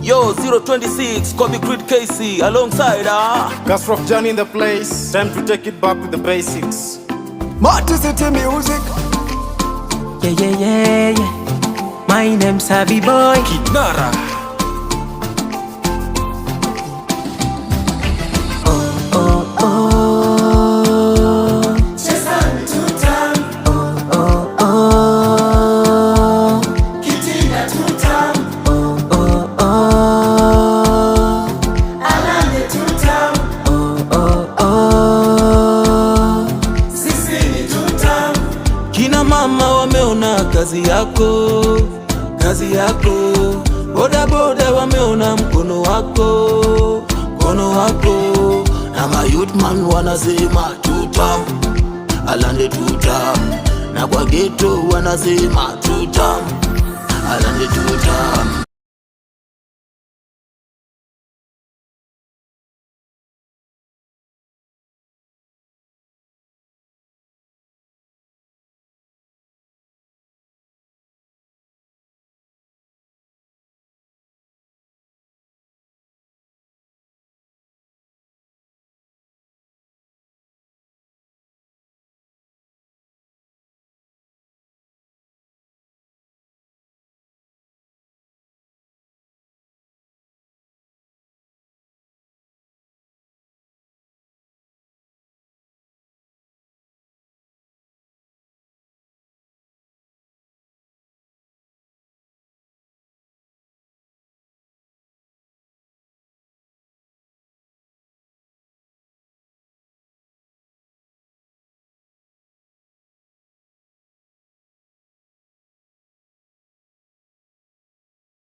Yo, 026, Kobe Creed Casey, alongside Gasroff Johnny in the place. Time to take it back to the basics. Marty City Music. Yeah. My name's Savvy Boy Kidnara. Kina mama wameona kazi yako, kazi yako. Boda boda wameona mkono wako, mkono wako. Na mayouthman wanasema tutam, alande tutam. Na kwa ghetto wanasema tutam, alande tutam.